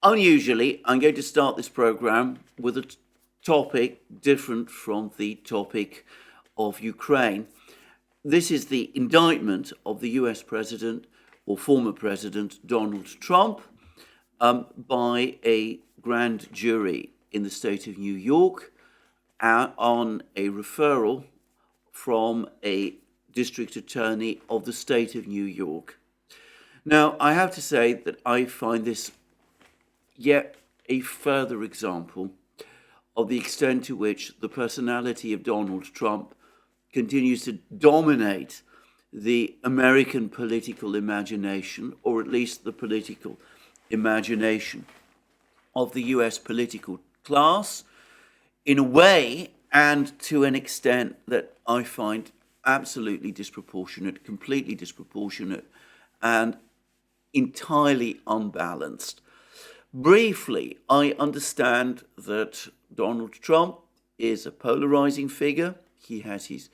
Unusually, I'm going to start this program with a topic different from the topic of Ukraine. This is the indictment of the US President or former President Donald Trump by a grand jury in the state of New York on a referral from a district attorney of the state of New York. Now, I have to say that I find this yet a further example of the extent to which the personality of Donald Trump continues to dominate the American political imagination, or at least the political imagination of the US political class, in a way and to an extent that I find absolutely disproportionate, completely disproportionate, and entirely unbalanced. Briefly, I understand that Donald Trump is a polarizing figure. He has his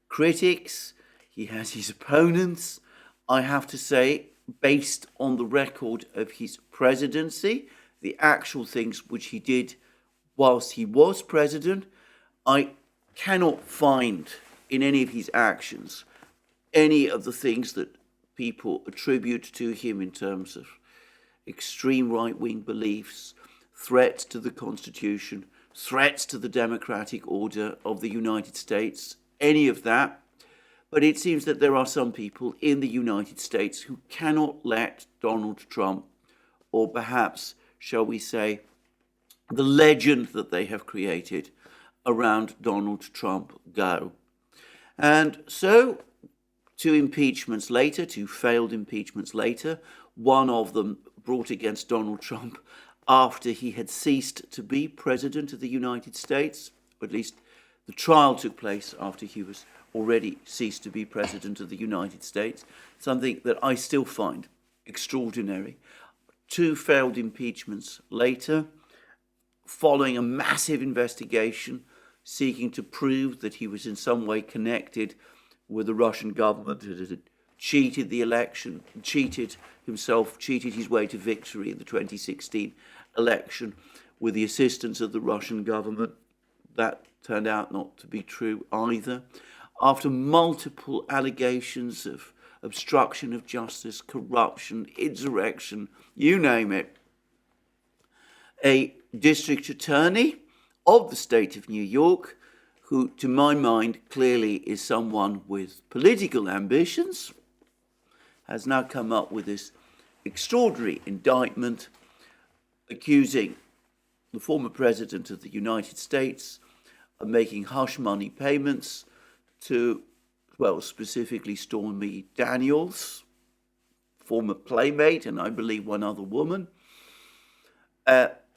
critics, he has his opponents. I have to say, based on the record of his presidency, the actual things which he did whilst he was president, I cannot find in any of his actions any of the things that people attribute to him in terms of extreme right-wing beliefs, threats to the Constitution, threats to the democratic order of the United States, any of that. But it seems that there are some people in the United States who cannot let Donald Trump, or perhaps, shall we say, the legend that they have created around Donald Trump go. And so, two impeachments later, two failed impeachments later, one of them brought against Donald Trump after he had ceased to be president of the United States, or at least the trial took place after he was already ceased to be president of the United States, something that I still find extraordinary. Two failed impeachments later, following a massive investigation seeking to prove that he was in some way connected with the Russian government that had cheated the election, cheated his way to victory in the 2016 election with the assistance of the Russian government. That turned out not to be true either. After multiple allegations of obstruction of justice, corruption, insurrection, you name it, a district attorney of the state of New York, who, to my mind, clearly is someone with political ambitions, has now come up with this extraordinary indictment accusing the former president of the United States of making hush money payments to, well, specifically Stormy Daniels, former playmate, and I believe one other woman.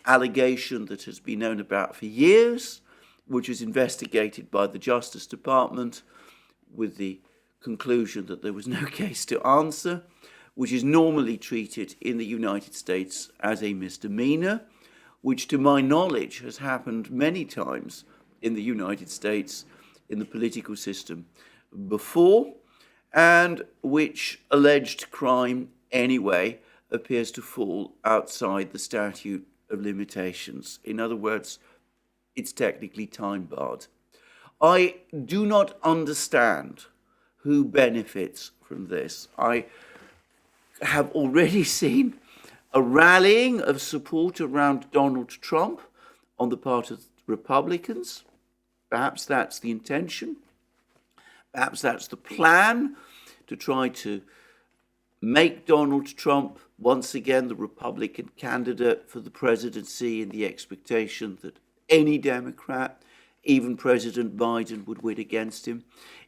Allegation that has been known about for years, which was investigated by the Justice Department with the conclusion that there was no case to answer, which is normally treated in the United States as a misdemeanor, which to my knowledge has happened many times in the United States in the political system before, and which alleged crime anyway appears to fall outside the statute of limitations. In other words, it's technically time barred. I do not understand who benefits from this. I have already seen a rallying of support around Donald Trump on the part of Republicans. Perhaps that's the intention. Perhaps that's the plan, to try to make Donald Trump once again the Republican candidate for the presidency, in the expectation that any Democrat, even President Biden, would win against him.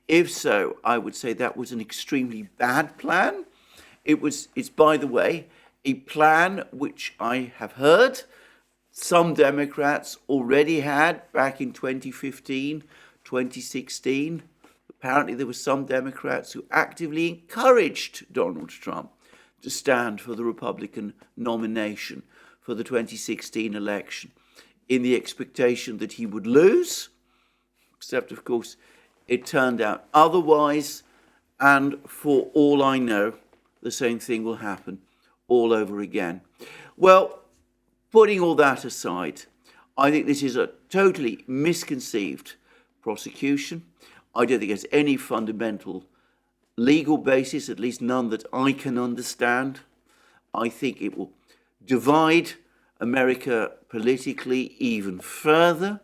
If so, I would say that was an extremely bad plan. It's, by the way, a plan which I have heard some Democrats already had back in 2015, 2016. Apparently there were some Democrats who actively encouraged Donald Trump to stand for the Republican nomination for the 2016 election, in the expectation that he would lose, except, of course, it turned out otherwise, and for all I know, the same thing will happen all over again. Well, putting all that aside, I think this is a totally misconceived prosecution. I don't think there's any fundamental legal basis, at least none that I can understand. I think it will divide America politically even further.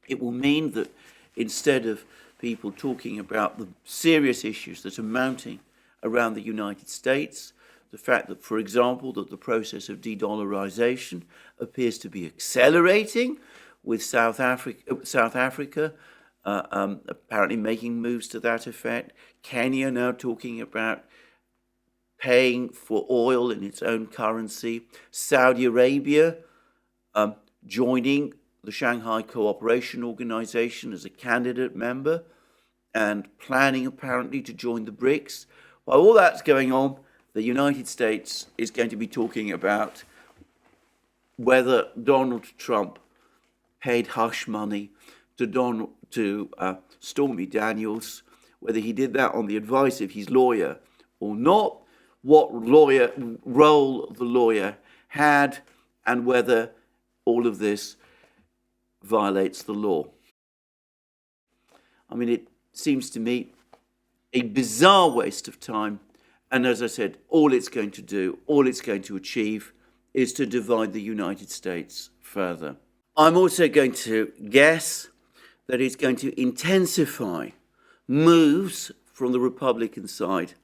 It will mean that instead of people talking about the serious issues that are mounting around the United States, the fact that, for example, that the process of de-dollarization appears to be accelerating, with South Africa apparently making moves to that effect, Kenya now talking about paying for oil in its own currency, Saudi Arabia joining the Shanghai Cooperation Organization as a candidate member and planning apparently to join the BRICS. While all that's going on, the United States is going to be talking about whether Donald Trump paid hush money to Stormy Daniels, whether he did that on the advice of his lawyer or not, what role the lawyer had, and whether all of this violates the law. I mean, it seems to me a bizarre waste of time. And as I said, all it's going to do, all it's going to achieve is to divide the United States further. I'm also going to guess that it's going to intensify moves from the Republican side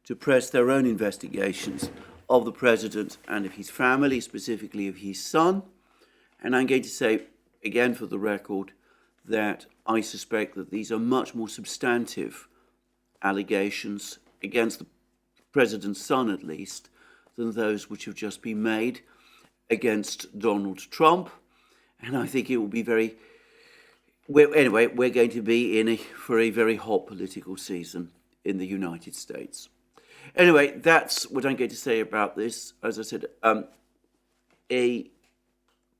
to press their own investigations of the president and of his family, specifically of his son. And I'm going to say, again for the record, that I suspect that these are much more substantive allegations against the president's son, at least, than those which have just been made against Donald Trump. And I think it will be we're going to be for a very hot political season in the United States. Anyway, that's what I'm going to say about this. As I said, a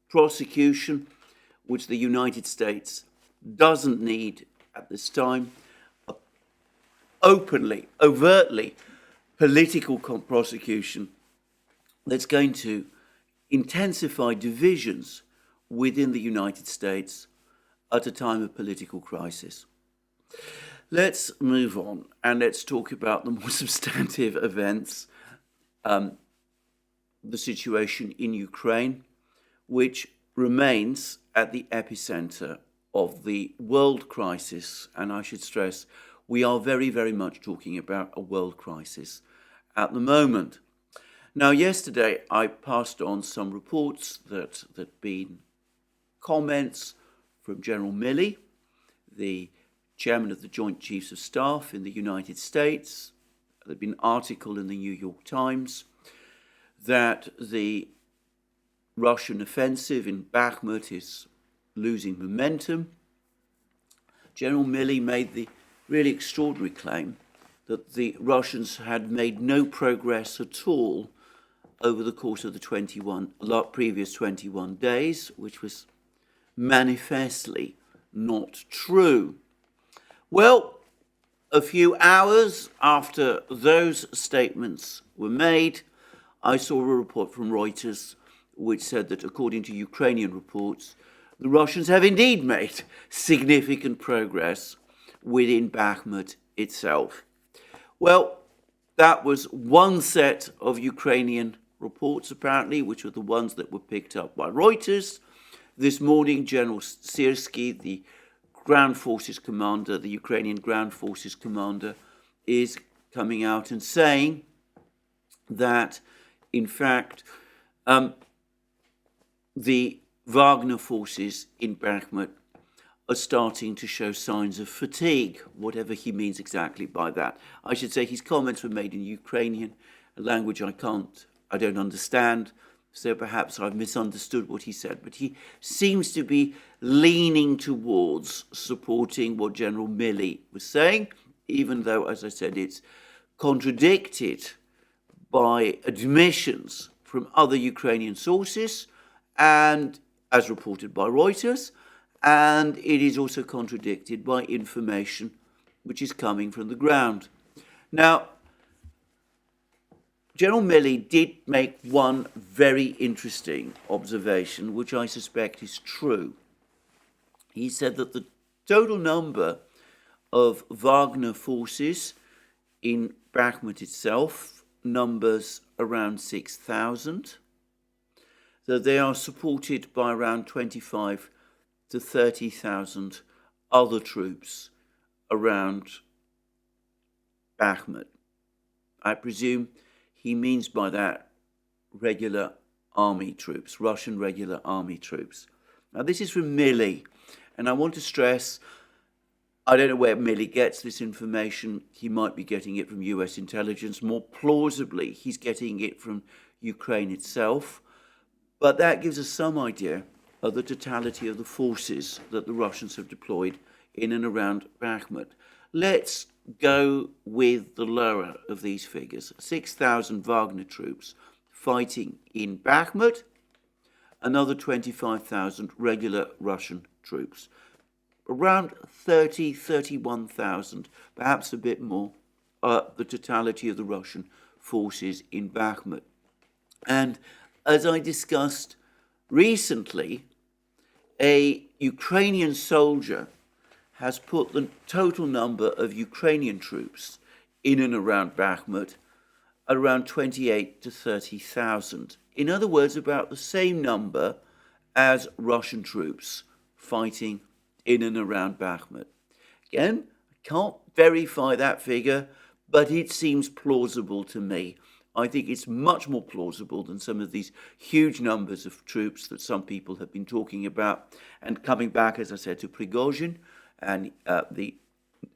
prosecution which the United States doesn't need at this time, openly, overtly political prosecution that's going to intensify divisions within the United States at a time of political crisis. Let's move on and let's talk about the more substantive events, the situation in Ukraine, which remains at the epicenter of the world crisis. And I should stress, we are very, very much talking about a world crisis at the moment. Now, yesterday I passed on some reports that had been comments from General Milley, the chairman of the Joint Chiefs of Staff in the United States. There had been an article in the New York Times that the Russian offensive in Bakhmut is losing momentum. General Milley made the really extraordinary claim that the Russians had made no progress at all over the course of the previous 21 days, which was manifestly not true. Well, a few hours after those statements were made, I saw a report from Reuters which said that, according to Ukrainian reports, the Russians have indeed made significant progress within Bakhmut itself. Well, that was one set of Ukrainian reports, apparently, which were the ones that were picked up by Reuters. This morning, General Syrskyi, the ground forces commander, the Ukrainian ground forces commander, is coming out and saying that, in fact, the Wagner forces in Bakhmut are starting to show signs of fatigue, whatever he means exactly by that. I should say his comments were made in Ukrainian, a language I don't understand, so perhaps I've misunderstood what he said. But he seems to be leaning towards supporting what General Milley was saying, even though, as I said, it's contradicted by admissions from other Ukrainian sources, and as reported by Reuters, and it is also contradicted by information which is coming from the ground. Now, General Milley did make one very interesting observation, which I suspect is true. He said that the total number of Wagner forces in Bakhmut itself numbers around 6,000. So they are supported by around 25 to 30,000 other troops around Bakhmut. I presume he means by that regular army troops, Russian regular army troops. Now this is from Milley, and I want to stress, I don't know where Milley gets this information. He might be getting it from US intelligence. More plausibly, he's getting it from Ukraine itself. But that gives us some idea of the totality of the forces that the Russians have deployed in and around Bakhmut. Let's go with the lower of these figures. 6,000 Wagner troops fighting in Bakhmut, another 25,000 regular Russian troops. Around 31,000, perhaps a bit more, the totality of the Russian forces in Bakhmut. And as I discussed recently, a Ukrainian soldier has put the total number of Ukrainian troops in and around Bakhmut at around 28 to 30,000. In other words, about the same number as Russian troops fighting in and around Bakhmut. Again, I can't verify that figure, but it seems plausible to me. I think it's much more plausible than some of these huge numbers of troops that some people have been talking about. And coming back, as I said, to Prigozhin and the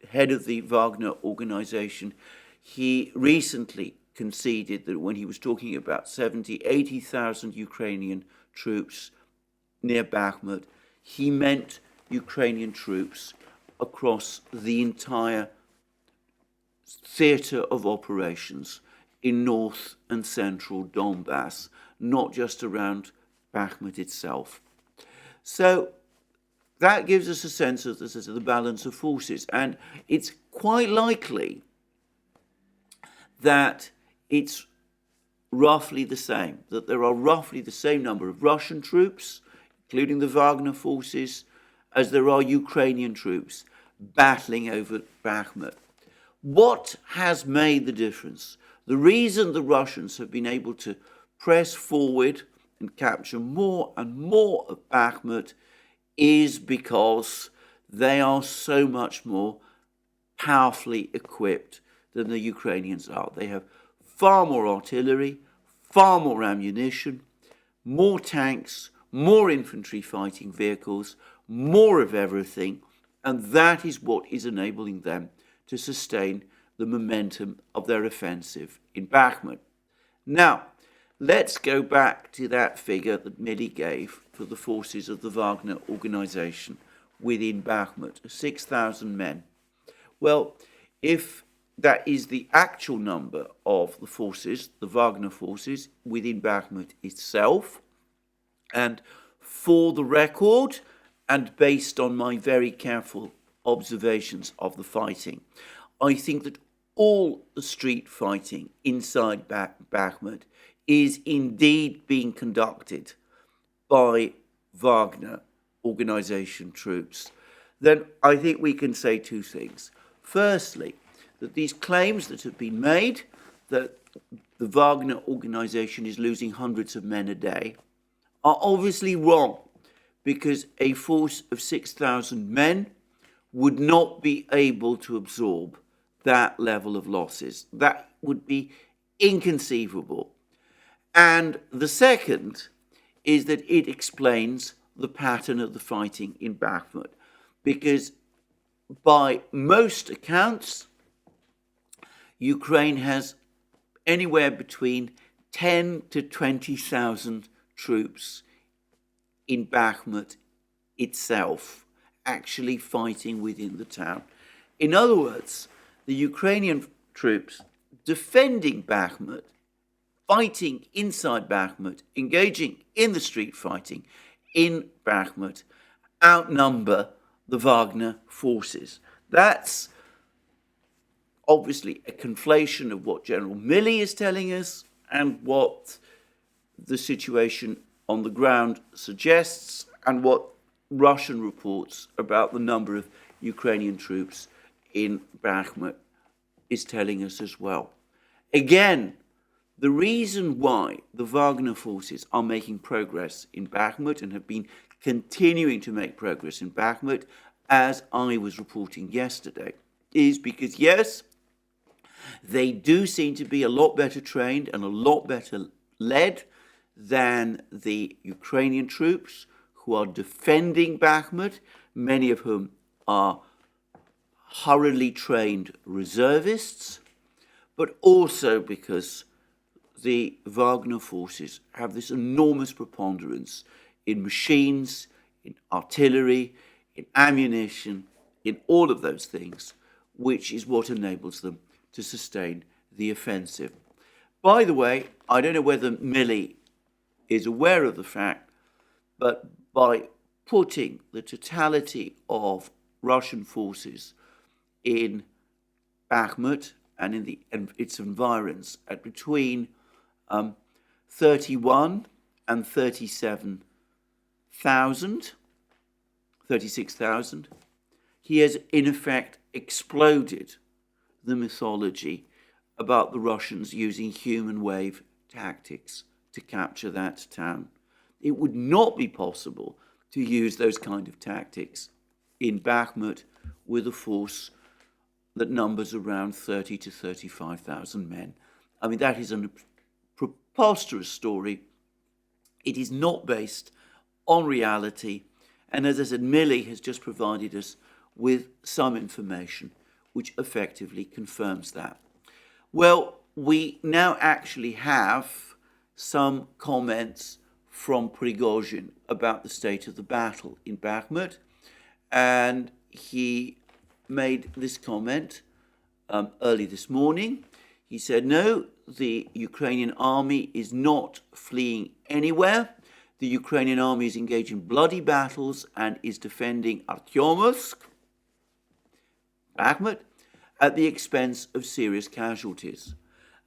head of the Wagner organization, he recently conceded that when he was talking about 80,000 Ukrainian troops near Bakhmut, he meant Ukrainian troops across the entire theater of operations in north and central Donbass, not just around Bakhmut itself. So that gives us a sense of the balance of forces, and it's quite likely that it's roughly the same, that there are roughly the same number of Russian troops, including the Wagner forces, as there are Ukrainian troops battling over Bakhmut. What has made the difference? The reason the Russians have been able to press forward and capture more and more of Bakhmut is because they are so much more powerfully equipped than the Ukrainians are. They have far more artillery, far more ammunition, more tanks, more infantry fighting vehicles, more of everything, and that is what is enabling them to sustain the momentum of their offensive in Bakhmut. Now, let's go back to that figure that Milley gave for the forces of the Wagner organization within Bakhmut, 6,000 men. Well, if that is the actual number of the forces, the Wagner forces, within Bakhmut itself, and for the record, and based on my very careful observations of the fighting, I think that all the street fighting inside Bakhmut is indeed being conducted by Wagner organization troops. Then I think we can say two things. Firstly, that these claims that have been made that the Wagner organization is losing hundreds of men a day are obviously wrong, because a force of 6,000 men would not be able to absorb that level of losses. That would be inconceivable. And the second is that it explains the pattern of the fighting in Bakhmut, because by most accounts, Ukraine has anywhere between 10 to 20,000 troops in Bakhmut itself, actually fighting within the town. In other words, the Ukrainian troops defending Bakhmut, fighting inside Bakhmut, engaging in the street fighting in Bakhmut, outnumber the Wagner forces. That's obviously a conflation of what General Milley is telling us and what the situation on the ground suggests, and what Russian reports about the number of Ukrainian troops in Bakhmut is telling us as well. Again, the reason why the Wagner forces are making progress in Bakhmut and have been continuing to make progress in Bakhmut, as I was reporting yesterday, is because, yes, they do seem to be a lot better trained and a lot better led than the Ukrainian troops who are defending Bakhmut, many of whom are hurriedly trained reservists, but also because the Wagner forces have this enormous preponderance in machines, in artillery, in ammunition, in all of those things, which is what enables them to sustain the offensive. By the way, I don't know whether Milley is aware of the fact, but by putting the totality of Russian forces in Bakhmut and in its environs at between 31 and 36,000, he has in effect exploded the mythology about the Russians using human wave tactics to capture that town. It would not be possible to use those kind of tactics in Bakhmut with a force that numbers around 30 to 35,000 men. I mean, that is a preposterous story. It is not based on reality. And as I said, Milley has just provided us with some information which effectively confirms that. Well, we now actually have some comments from Prigozhin about the state of the battle in Bakhmut. And he made this comment early this morning. He said, no, the Ukrainian army is not fleeing anywhere. The Ukrainian army is engaged in bloody battles and is defending Artyomovsk, Bakhmut, at the expense of serious casualties.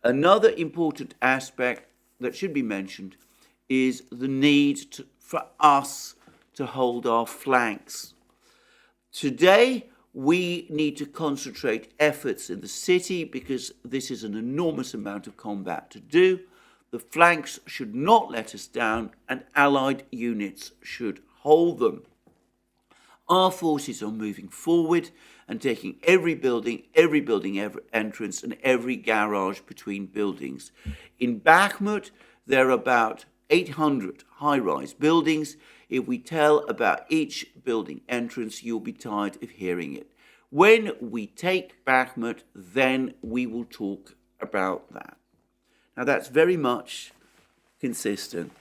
Another important aspect that should be mentioned is the need for us to hold our flanks. Today, we need to concentrate efforts in the city because this is an enormous amount of combat to do. The flanks should not let us down, and Allied units should hold them. Our forces are moving forward and taking every building entrance, and every garage between buildings. In Bakhmut, there are about 800 high-rise buildings. If we tell about each building entrance, you'll be tired of hearing it. When we take Bakhmut, then we will talk about that. Now, that's very much consistent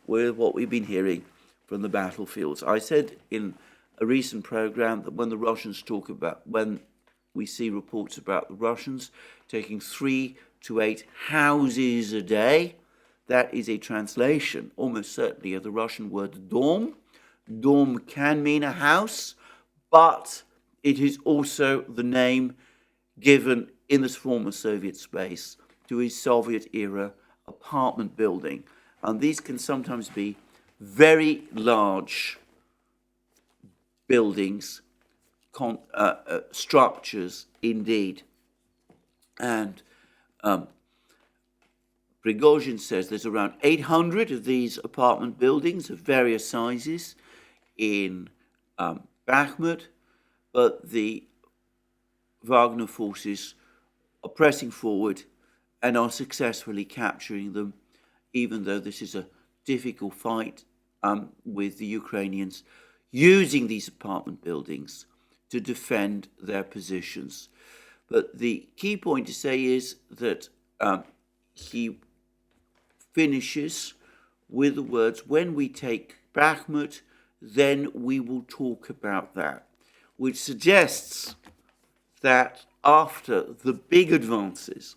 with what we've been hearing from the battlefields. I said in a recent program that when we see reports about the Russians taking 3 to 8 houses a day, that is a translation, almost certainly, of the Russian word dom. Dom can mean a house, but it is also the name given in the former Soviet space to a Soviet-era apartment building. And these can sometimes be very large buildings, structures indeed. And Prigozhin says there's around 800 of these apartment buildings of various sizes in Bakhmut, but the Wagner forces are pressing forward and are successfully capturing them, even though this is a difficult fight with the Ukrainians using these apartment buildings to defend their positions. But the key point to say is that he finishes with the words, when we take Bakhmut, then we will talk about that, which suggests that after the big advances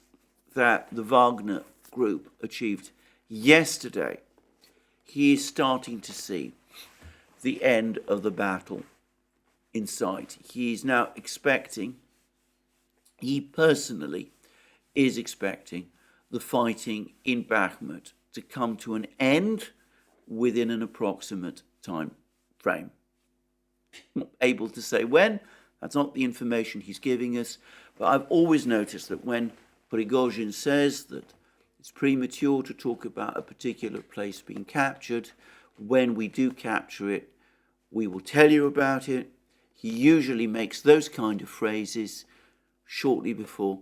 that the Wagner group achieved yesterday, he is starting to see the end of the battle in sight. He is now expecting, he personally is expecting, the fighting in Bakhmut to come to an end within an approximate time frame. Not able to say when, that's not the information he's giving us, but I've always noticed that when Prigozhin says that it's premature to talk about a particular place being captured, when we do capture it, we will tell you about it. He usually makes those kind of phrases shortly before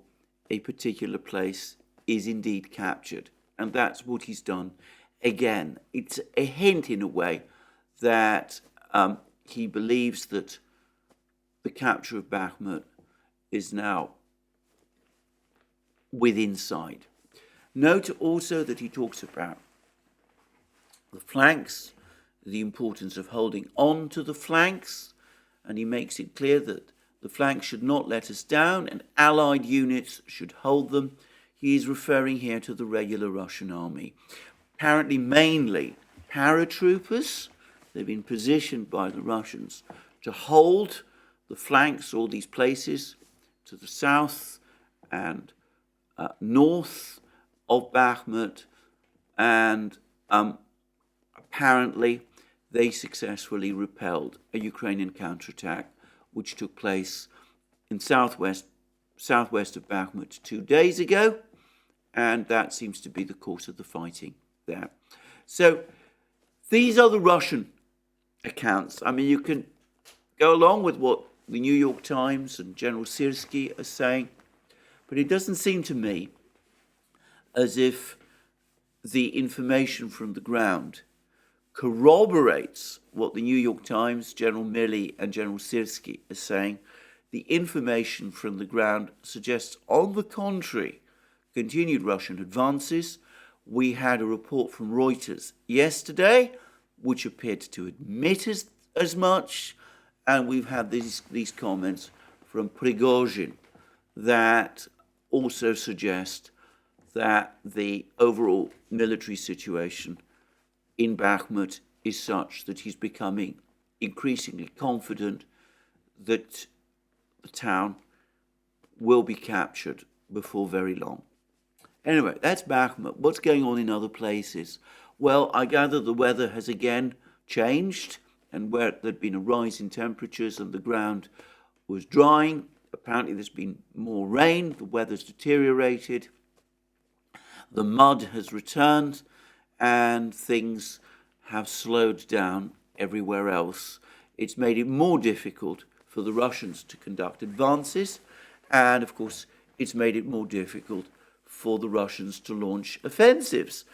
a particular place is indeed captured. And that's what he's done again. It's a hint in a way that he believes that the capture of Bakhmut is now within sight. Note also that he talks about the flanks, the importance of holding on to the flanks, and he makes it clear that the flanks should not let us down and Allied units should hold them. He is referring here to the regular Russian army. Apparently mainly paratroopers. They've been positioned by the Russians to hold the flanks, all these places to the south and north of Bakhmut, and apparently they successfully repelled a Ukrainian counterattack which took place in southwest of Bakhmut 2 days ago, and that seems to be the course of the fighting there. So these are the Russian accounts. I mean, you can go along with what the New York Times and General Syrskyi are saying, but it doesn't seem to me as if the information from the ground corroborates what the New York Times, General Milley and General Syrskyi are saying. The information from the ground suggests, on the contrary, continued Russian advances. We had a report from Reuters yesterday, which appeared to admit as much, and we've had these comments from Prigozhin that also suggest that the overall military situation in Bakhmut is such that he's becoming increasingly confident that the town will be captured before very long. Anyway, that's Bakhmut. What's going on in other places? Well, I gather the weather has again changed, and where there'd been a rise in temperatures and the ground was drying, apparently there's been more rain, the weather's deteriorated, the mud has returned, and things have slowed down everywhere else. It's made it more difficult for the Russians to conduct advances, and of course it's made it more difficult for the Russians to launch offensives,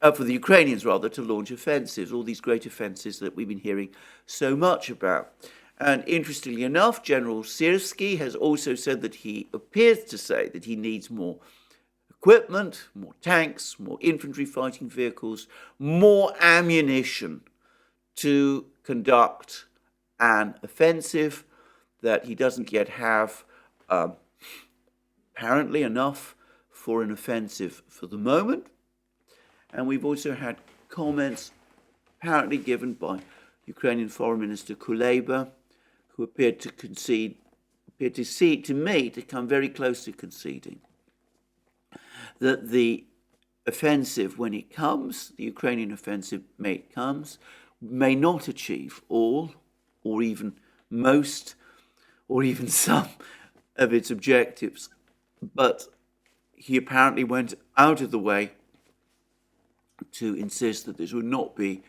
for the Ukrainians rather, to launch offensives, all these great offensives that we've been hearing so much about. And interestingly enough, General Syrskyi has also said that he appears to say that he needs more equipment, more tanks, more infantry fighting vehicles, more ammunition to conduct an offensive, that he doesn't yet have apparently enough for an offensive for the moment. And we've also had comments apparently given by Ukrainian Foreign Minister Kuleba, who appeared to come very close to conceding that the offensive, when it comes, the Ukrainian offensive, may not achieve all, or even most, or even some of its objectives. But he apparently went out of the way to insist that this would not be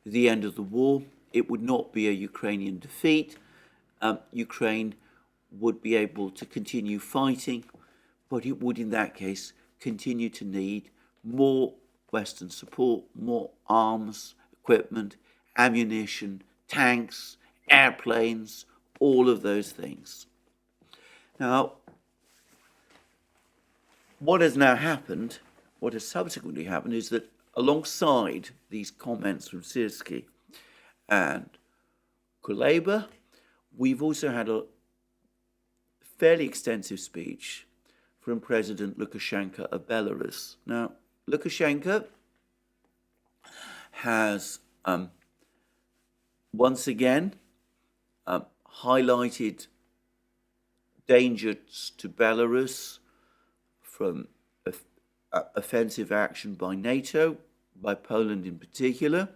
the end of the war. It would not be a Ukrainian defeat. Ukraine would be able to continue fighting, but it would in that case continue to need more Western support, more arms, equipment, ammunition, tanks, airplanes, all of those things. Now, what has now happened, what has subsequently happened, is that alongside these comments from Syrskyi and Kuleba, we've also had a fairly extensive speech from President Lukashenko of Belarus. Now, Lukashenko has once again highlighted dangers to Belarus from offensive action by NATO, by Poland in particular,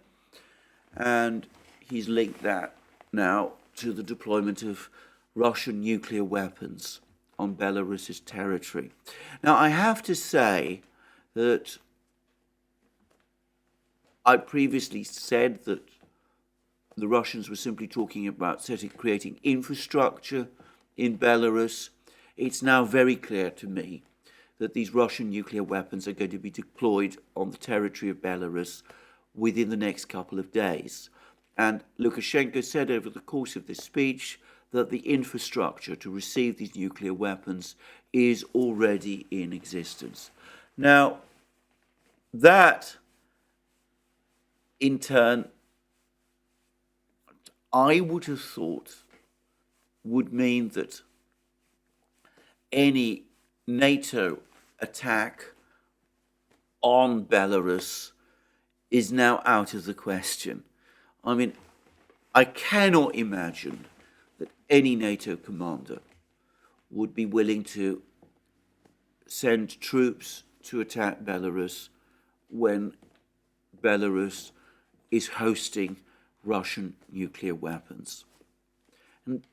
and he's linked that now to the deployment of Russian nuclear weapons on Belarus's territory. Now, I have to say that I previously said that the Russians were simply talking about creating infrastructure in Belarus. It's now very clear to me that these Russian nuclear weapons are going to be deployed on the territory of Belarus within the next couple of days. And Lukashenko said over the course of this speech that the infrastructure to receive these nuclear weapons is already in existence. Now, that in turn, I would have thought would mean that any NATO attack on Belarus is now out of the question. I mean, I cannot imagine that any NATO commander would be willing to send troops to attack Belarus when Belarus is hosting Russian nuclear weapons. And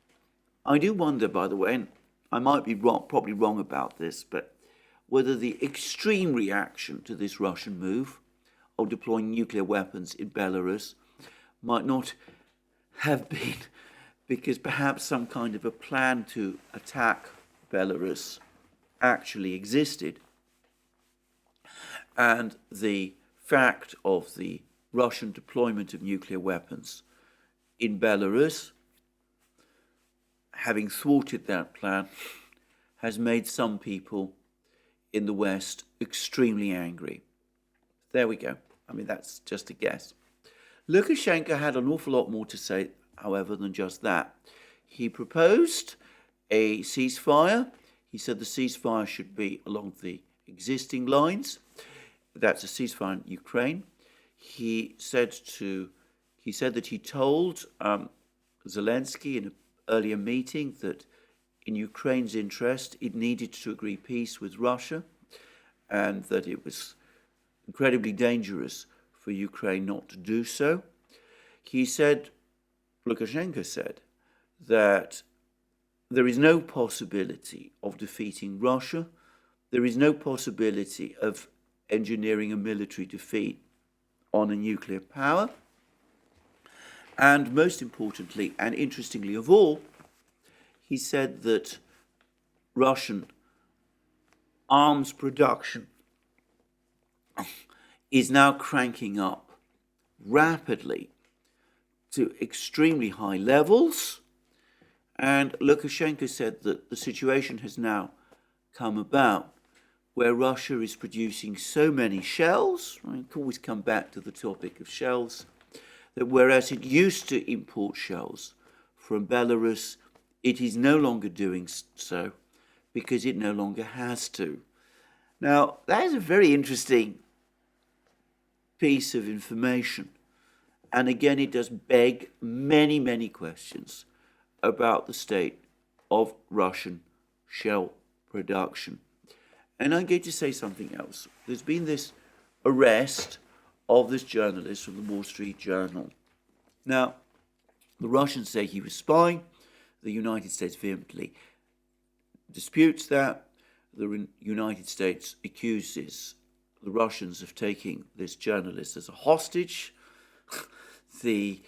I do wonder, by the way, and I might be wrong, probably wrong about this, but whether the extreme reaction to this Russian move of deploying nuclear weapons in Belarus might not have been because perhaps some kind of a plan to attack Belarus actually existed, and the fact of the Russian deployment of nuclear weapons in Belarus, having thwarted that plan, has made some people in the West extremely angry. There we go. I mean, that's just a guess. Lukashenko had an awful lot more to say, however, than just that. He proposed a ceasefire. He said the ceasefire should be along the existing lines. That's a ceasefire in Ukraine. He said that he told Zelensky in an earlier meeting that in Ukraine's interest, it needed to agree peace with Russia, and that it was incredibly dangerous for Ukraine not to do so. He said, Lukashenko said, that there is no possibility of defeating Russia. There is no possibility of engineering a military defeat on a nuclear power. And most importantly, and interestingly of all, he said that Russian arms production is now cranking up rapidly to extremely high levels. And Lukashenko said that the situation has now come about where Russia is producing so many shells, I can always come back to the topic of shells, that whereas it used to import shells from Belarus, it is no longer doing so because it no longer has to. Now, that is a very interesting piece of information. And again, it does beg many, many questions about the state of Russian shell production. And I'm going to say something else. There's been this arrest of this journalist from the Wall Street Journal. Now, the Russians say he was spying. The United States vehemently disputes that. The United States accuses the Russians of taking this journalist as a hostage. The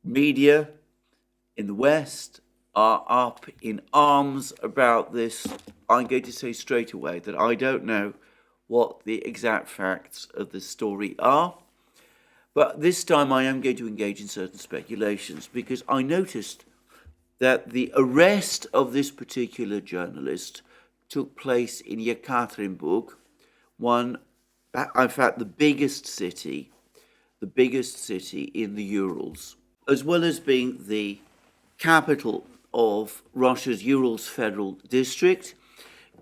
media in the West are up in arms about this. I'm going to say straight away that I don't know what the exact facts of this story are. But this time I am going to engage in certain speculations because I noticed that the arrest of this particular journalist took place in Yekaterinburg, in fact, the biggest city in the Urals, as well as being the capital of Russia's Urals Federal District,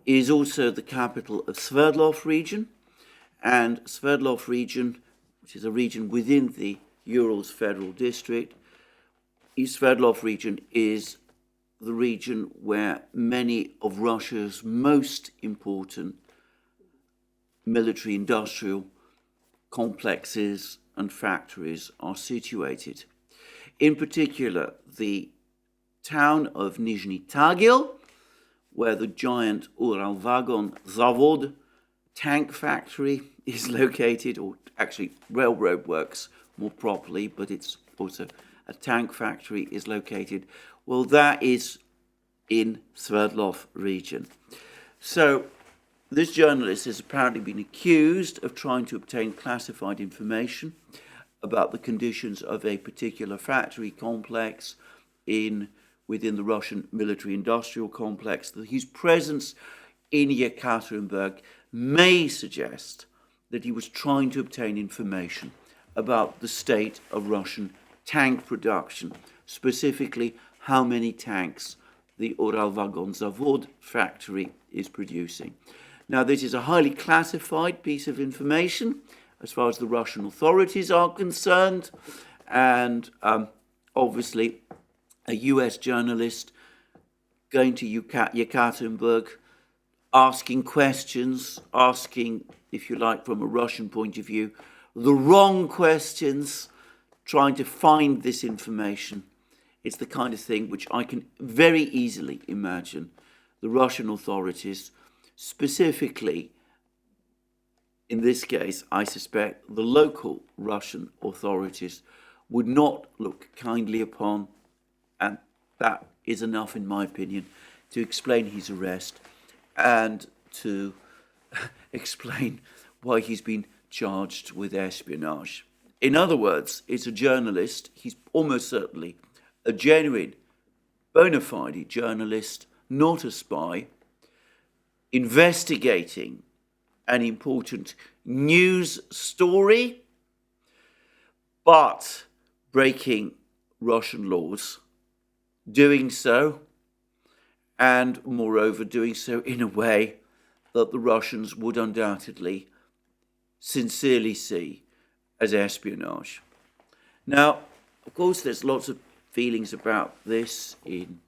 is also the capital of Sverdlov region. And Sverdlov region, which is a region within the Urals Federal District, Sverdlov region is the region where many of Russia's most important military-industrial complexes and factories are situated. In particular, the town of Nizhny Tagil, where the giant Uralvagon Zavod tank factory is located, or actually railroad works more properly, but it's also a tank factory is located. Well, that is in Sverdlov region. So this journalist has apparently been accused of trying to obtain classified information about the conditions of a particular factory complex within the Russian military-industrial complex. His presence in Yekaterinburg may suggest that he was trying to obtain information about the state of Russian tank production, specifically how many tanks the Uralvagon Zavod factory is producing. Now, this is a highly classified piece of information as far as the Russian authorities are concerned, and obviously a US journalist going to Yekaterinburg, asking questions, asking, if you like, from a Russian point of view, the wrong questions, trying to find this information. It's the kind of thing which I can very easily imagine the Russian authorities, specifically, in this case, I suspect the local Russian authorities, would not look kindly upon, and that is enough, in my opinion, to explain his arrest and to explain why he's been charged with espionage. In other words, it's a journalist, he's almost certainly a genuine, bona fide journalist, not a spy, investigating an important news story, but breaking Russian laws, doing so, and moreover doing so in a way that the Russians would undoubtedly sincerely see as espionage. Now, of course, there's lots of feelings about this in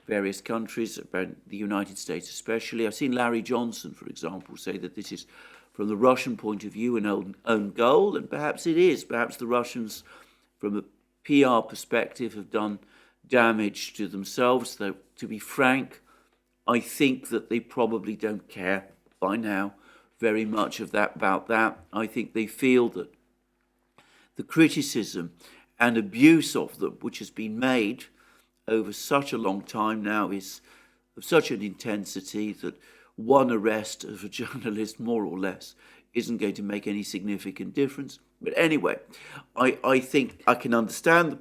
various countries, about the United States especially. I've seen Larry Johnson, for example, say that this is, from the Russian point of view, an own goal, and perhaps it is. Perhaps the Russians, from a PR perspective, have done damage to themselves, though, to be frank, I think that they probably don't care by now very much about that. I think they feel that the criticism and abuse of them, which has been made over such a long time now, is of such an intensity that one arrest of a journalist, more or less, isn't going to make any significant difference. But anyway, I think I can understand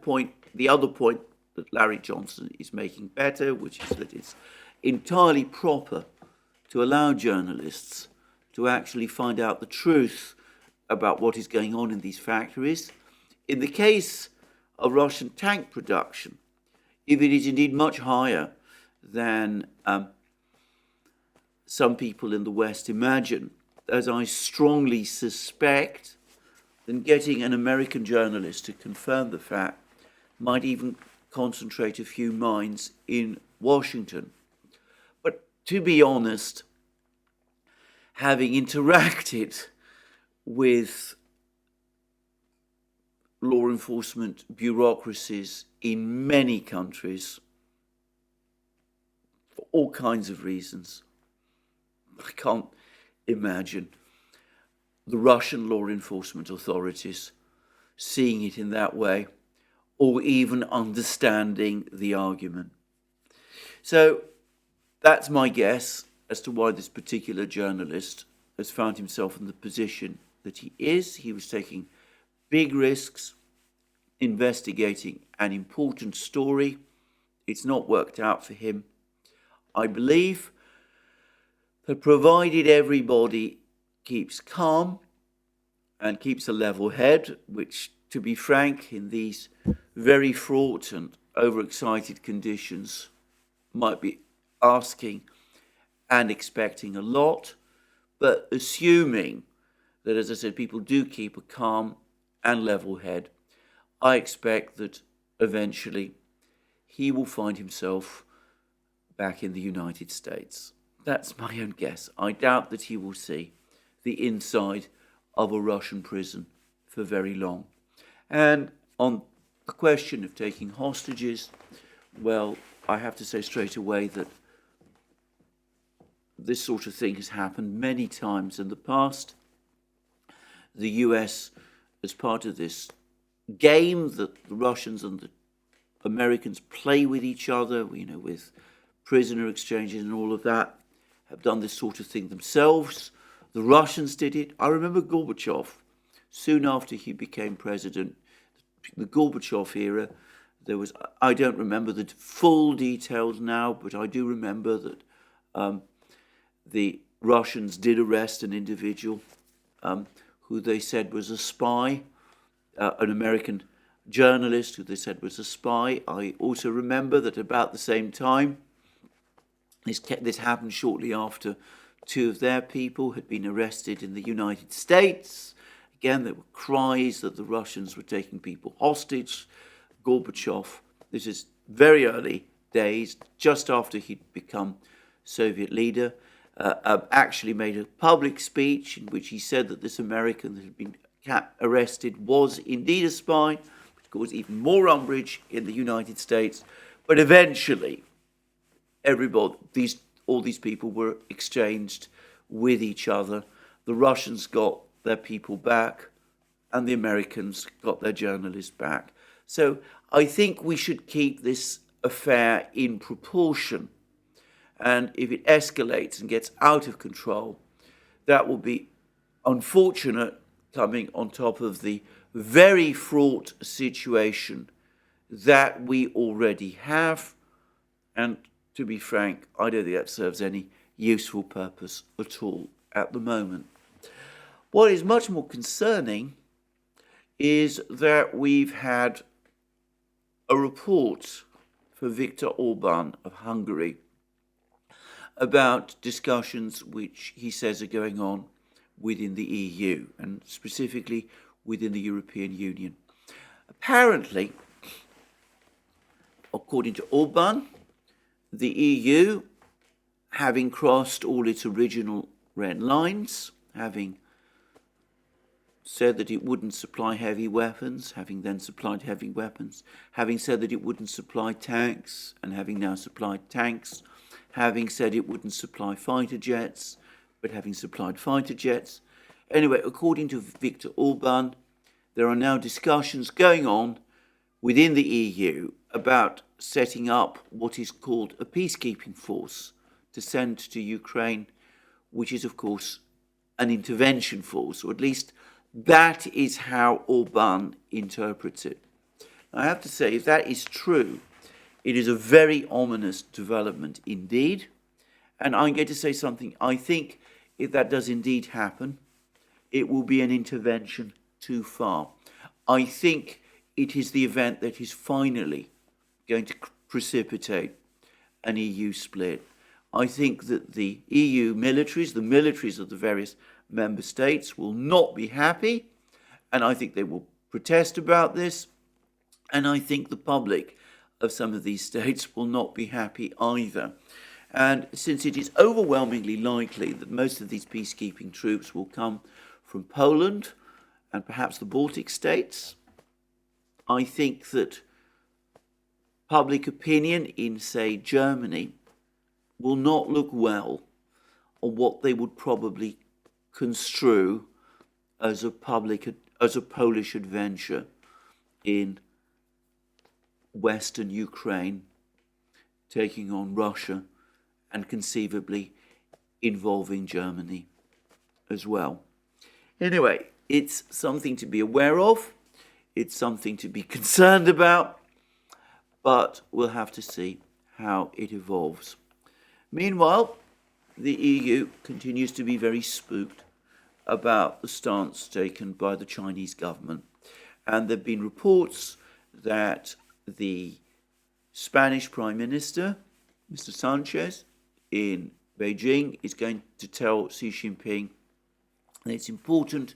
the other point that Larry Johnson is making better, which is that it's entirely proper to allow journalists to actually find out the truth about what is going on in these factories. In the case of Russian tank production, if it is indeed much higher than some people in the West imagine, as I strongly suspect, then getting an American journalist to confirm the fact might even concentrate a few minds in Washington. But to be honest, having interacted with law enforcement bureaucracies in many countries, for all kinds of reasons, I can't imagine the Russian law enforcement authorities seeing it in that way, or even understanding the argument. So that's my guess as to why this particular journalist has found himself in the position that he is. He was taking big risks, investigating an important story. It's not worked out for him. I believe that provided everybody keeps calm and keeps a level head, which, to be frank, in these very fraught and overexcited conditions, might be asking and expecting a lot, but assuming that, as I said, people do keep a calm and level head, I expect that eventually he will find himself back in the United States. That's my own guess. I doubt that he will see the inside of a Russian prison for very long. And on the question of taking hostages, well, I have to say straight away that this sort of thing has happened many times in the past. The US, as part of this game that the Russians and the Americans play with each other, with prisoner exchanges and all of that, have done this sort of thing themselves. The Russians did it. I remember Gorbachev, soon after he became president, the Gorbachev era, there was, I don't remember the full details now, but I do remember that the Russians did arrest an individual who they said was a spy, an American journalist who they said was a spy. I also remember that about the same time, this happened shortly after two of their people had been arrested in the United States. Again, there were cries that the Russians were taking people hostage. Gorbachev, this is very early days, just after he'd become Soviet leader, actually made a public speech in which he said that this American that had been arrested was indeed a spy, which caused even more umbrage in the United States. But eventually, all these people were exchanged with each other. The Russians got their people back, and the Americans got their journalists back. So I think we should keep this affair in proportion. And if it escalates and gets out of control, that will be unfortunate, coming on top of the very fraught situation that we already have. And to be frank, I don't think that serves any useful purpose at all at the moment. What is much more concerning is that we've had a report for Viktor Orban of Hungary about discussions which he says are going on within the EU, and specifically within the European Union. Apparently, according to Orban, the EU, having crossed all its original red lines, having said that it wouldn't supply heavy weapons, having then supplied heavy weapons, having said that it wouldn't supply tanks, and having now supplied tanks, having said it wouldn't supply fighter jets, but having supplied fighter jets. Anyway, according to Viktor Orban, there are now discussions going on within the EU about setting up what is called a peacekeeping force to send to Ukraine, which is, of course, an intervention force, or at least that is how Orban interprets it. I have to say, if that is true, it is a very ominous development indeed. And I'm going to say something. I think if that does indeed happen, it will be an intervention too far. I think it is the event that is finally going to precipitate an EU split. I think that the EU militaries, the militaries of the various member states, will not be happy, and I think they will protest about this, and I think the public of some of these states will not be happy either. And since it is overwhelmingly likely that most of these peacekeeping troops will come from Poland and perhaps the Baltic states, I think that public opinion in, say, Germany will not look well on what they would probably construe as a Polish adventure in Western Ukraine, taking on Russia and conceivably involving Germany as well. Anyway, it's something to be aware of. It's something to be concerned about, but we'll have to see how it evolves. Meanwhile, the EU continues to be very spooked about the stance taken by the Chinese government. And there have been reports that the Spanish Prime Minister, Mr. Sanchez, in Beijing, is going to tell Xi Jinping that it's important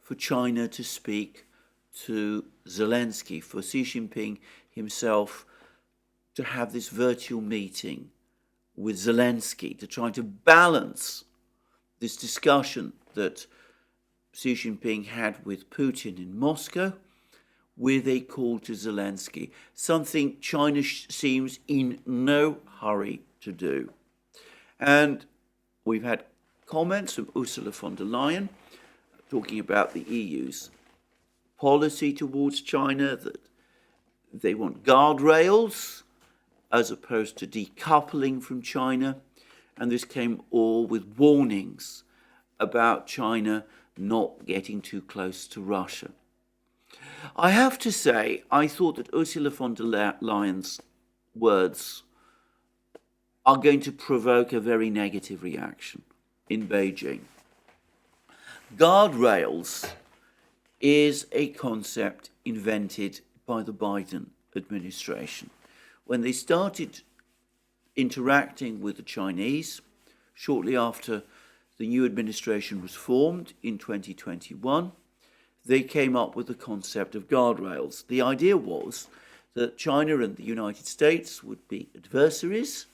for China to speak to Zelensky, for Xi Jinping himself to have this virtual meeting with Zelensky to try to balance this discussion that Xi Jinping had with Putin in Moscow, with a call to Zelensky, something China seems in no hurry to do. And we've had comments from Ursula von der Leyen talking about the EU's policy towards China, that they want guardrails as opposed to decoupling from China. And this came all with warnings about China not getting too close to Russia. I have to say, I thought that Ursula von der Leyen's words are going to provoke a very negative reaction in Beijing. Guardrails is a concept invented by the Biden administration. When they started interacting with the Chinese, shortly after the new administration was formed in 2021, they came up with the concept of guardrails. The idea was that China and the United States would be adversaries,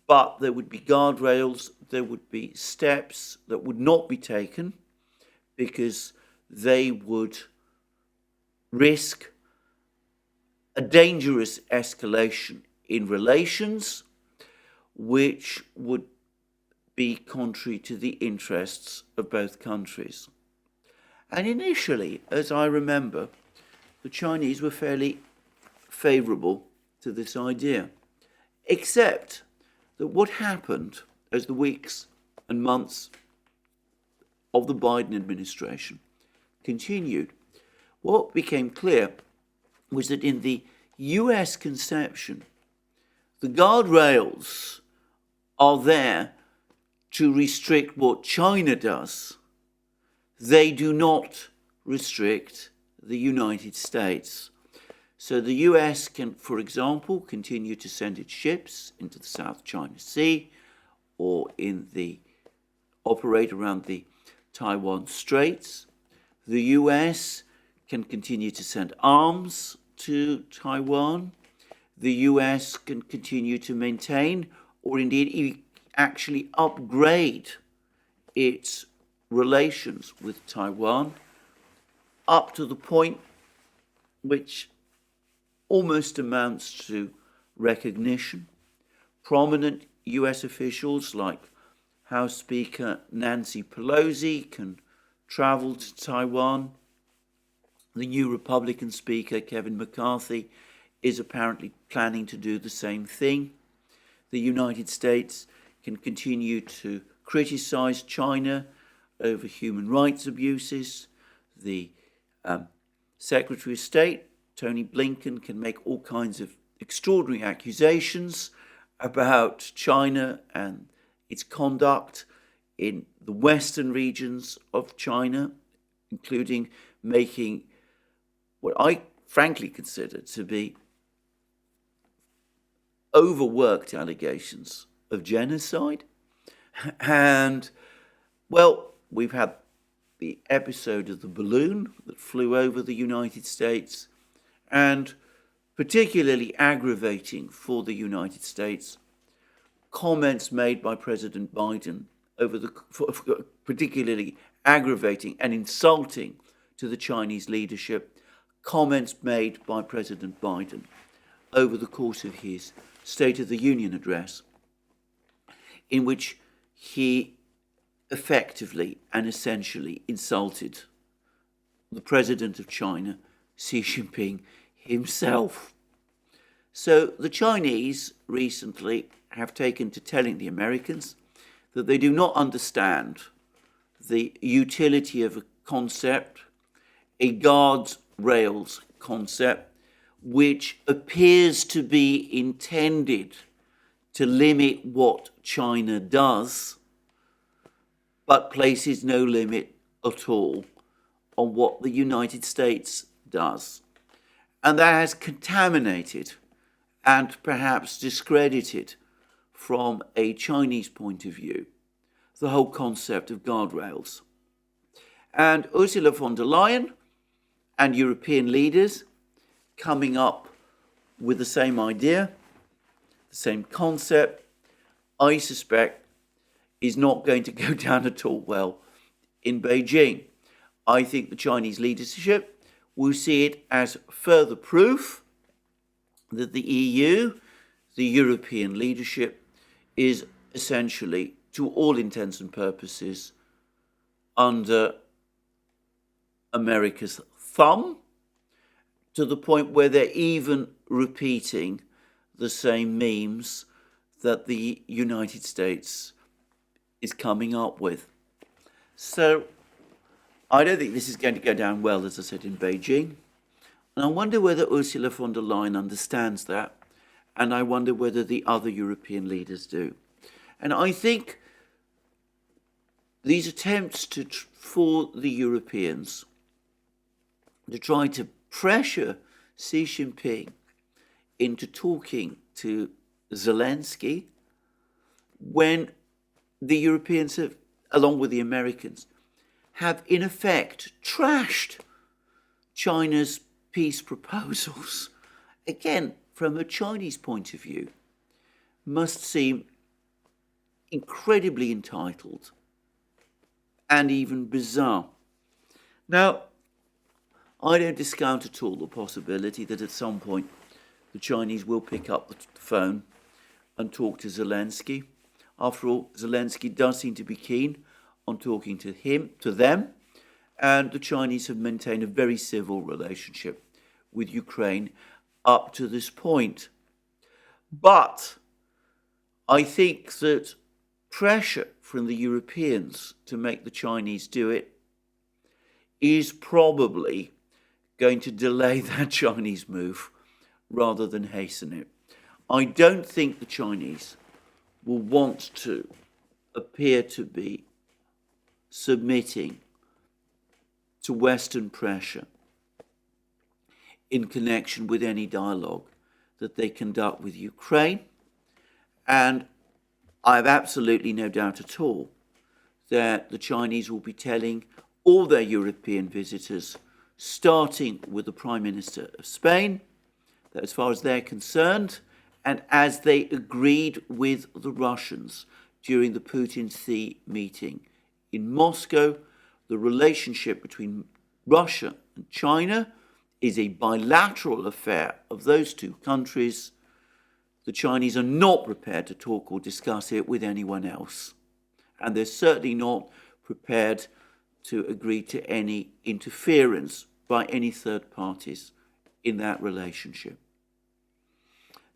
but there would be guardrails, there would be steps that would not be taken because they would risk a dangerous escalation in relations which would be contrary to the interests of both countries. And initially, as I remember, the Chinese were fairly favourable to this idea, except that what happened as the weeks and months of the Biden administration continued, what became clear was that in the US conception, the guardrails are there to restrict what China does. They do not restrict the United States. So the US can, for example, continue to send its ships into the South China Sea or operate around the Taiwan Straits. The US can continue to send arms to Taiwan. The US can continue to maintain or indeed actually upgrade its relations with Taiwan up to the point which almost amounts to recognition. Prominent US officials like House Speaker Nancy Pelosi can travel to Taiwan. The new Republican Speaker, Kevin McCarthy, is apparently planning to do the same thing. The United States can continue to criticize China over human rights abuses. The Secretary of State, Tony Blinken, can make all kinds of extraordinary accusations about China and its conduct in the western regions of China, including making what I frankly consider to be overworked allegations of genocide. And, well, we've had the episode of the balloon that flew over the United States, and particularly aggravating for the United States, comments made by President Biden particularly aggravating and insulting to the Chinese leadership, comments made by President Biden over the course of his State of the Union address, in which he effectively and essentially insulted the President of China, Xi Jinping, himself. So the Chinese recently have taken to telling the Americans that they do not understand the utility of a concept, a guardrails concept, which appears to be intended to limit what China does, but places no limit at all on what the United States does. And that has contaminated and perhaps discredited, from a Chinese point of view, the whole concept of guardrails. And Ursula von der Leyen and European leaders coming up with the same idea, the same concept, I suspect is not going to go down at all well in Beijing. I think the Chinese leadership will see it as further proof that the EU, the European leadership, is essentially, to all intents and purposes, under America's thumb, to the point where they're even repeating the same memes that the United States is coming up with. So I don't think this is going to go down well, as I said, in Beijing. And I wonder whether Ursula von der Leyen understands that, and I wonder whether the other European leaders do. And I think these attempts for the Europeans to try to pressure Xi Jinping into talking to Zelensky, when the Europeans have, along with the Americans, have in effect trashed China's peace proposals, again, from a Chinese point of view, must seem incredibly entitled and even bizarre. Now, I don't discount at all the possibility that at some point the Chinese will pick up the phone and talk to Zelensky. After all, Zelensky does seem to be keen on talking to them, and the Chinese have maintained a very civil relationship with Ukraine up to this point. But I think that pressure from the Europeans to make the Chinese do it is probably going to delay that Chinese move rather than hasten it. I don't think the Chinese will want to appear to be submitting to Western pressure in connection with any dialogue that they conduct with Ukraine. And I have absolutely no doubt at all that the Chinese will be telling all their European visitors, starting with the Prime Minister of Spain, that as far as they're concerned, and as they agreed with the Russians during the Putin-Xi meeting in Moscow, the relationship between Russia and China is a bilateral affair of those two countries. The Chinese are not prepared to talk or discuss it with anyone else. And they're certainly not prepared to agree to any interference by any third parties in that relationship.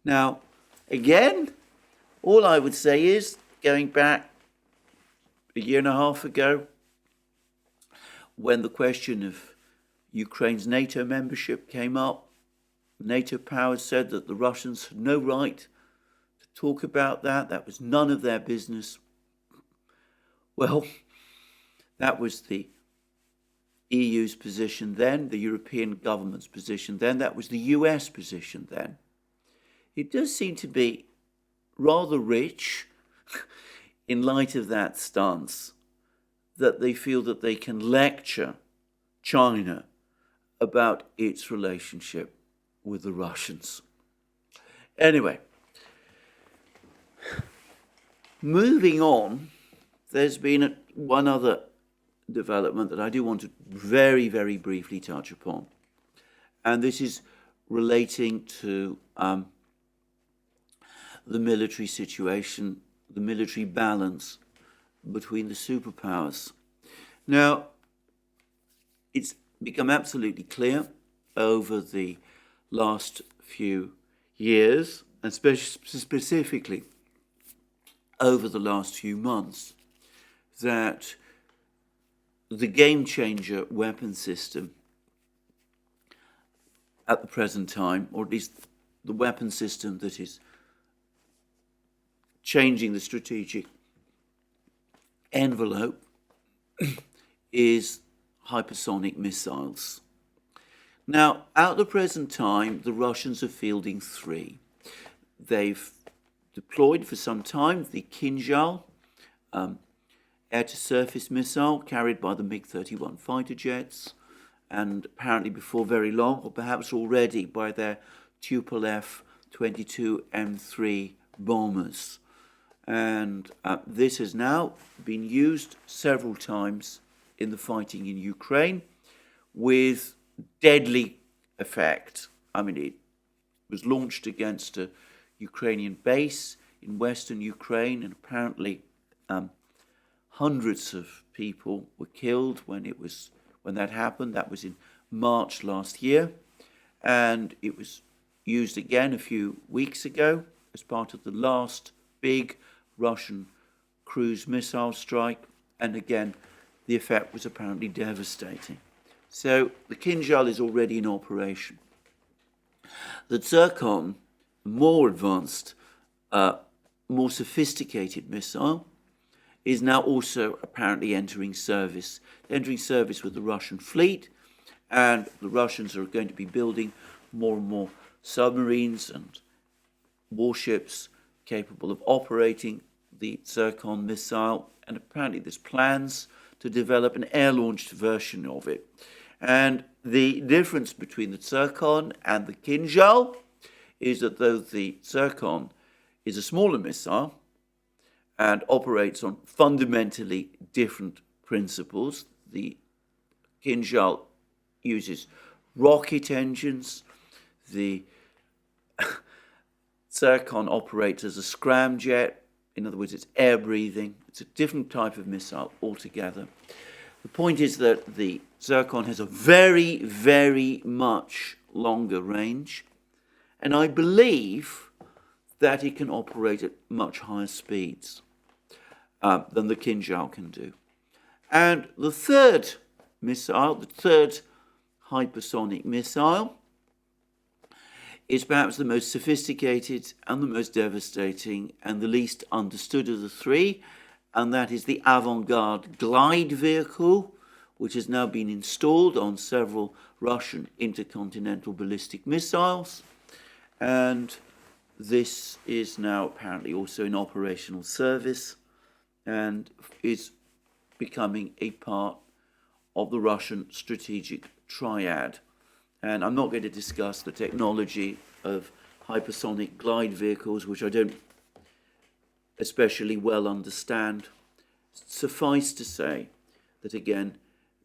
Now, again, all I would say is, going back a year and a half ago, when the question of Ukraine's NATO membership came up, NATO powers said that the Russians had no right to talk about that. That was none of their business. Well, that was the EU's position then, the European government's position then. That was the US position then. It does seem to be rather rich in light of that stance, that they feel that they can lecture China about its relationship with the Russians. Anyway, moving on, there's been one other development that I do want to very, very briefly touch upon. And this is relating to the military situation, the military balance between the superpowers. Now, it's become absolutely clear over the last few years, and specifically over the last few months, that the game-changer weapon system at the present time, or at least the weapon system that is changing the strategic envelope, is hypersonic missiles. Now, at the present time, the Russians are fielding 3. They've deployed for some time the Kinzhal air-to-surface missile carried by the MiG-31 fighter jets, and apparently before very long, or perhaps already, by their Tupolev 22 M3 bombers. And this has now been used several times in the fighting in Ukraine with deadly effect. I mean, it was launched against a Ukrainian base in western Ukraine, and apparently hundreds of people were killed when that happened. That was in March last year, and it was used again a few weeks ago as part of the last big Russian cruise missile strike, and again the effect was apparently devastating. So the Kinjal is already in operation. The Zircon, more advanced, more sophisticated missile, is now also apparently entering service with the Russian fleet, and the Russians are going to be building more and more submarines and warships capable of operating the Zircon missile, and apparently there's plans to develop an air-launched version of it. And the difference between the Zircon and the Kinjal is that though the Zircon is a smaller missile and operates on fundamentally different principles, the Kinjal uses rocket engines, the Zircon operates as a scramjet. In other words, it's air-breathing. It's a different type of missile altogether. The point is that the Zircon has a very, very much longer range, and I believe that it can operate at much higher speeds than the Kinjal can do. And the third missile, the third hypersonic missile, is perhaps the most sophisticated and the most devastating and the least understood of the three, and that is the Avant-Garde glide vehicle, which has now been installed on several Russian intercontinental ballistic missiles, and this is now apparently also in operational service and is becoming a part of the Russian strategic triad. And I'm not going to discuss the technology of hypersonic glide vehicles, which I don't especially well understand. Suffice to say that, again,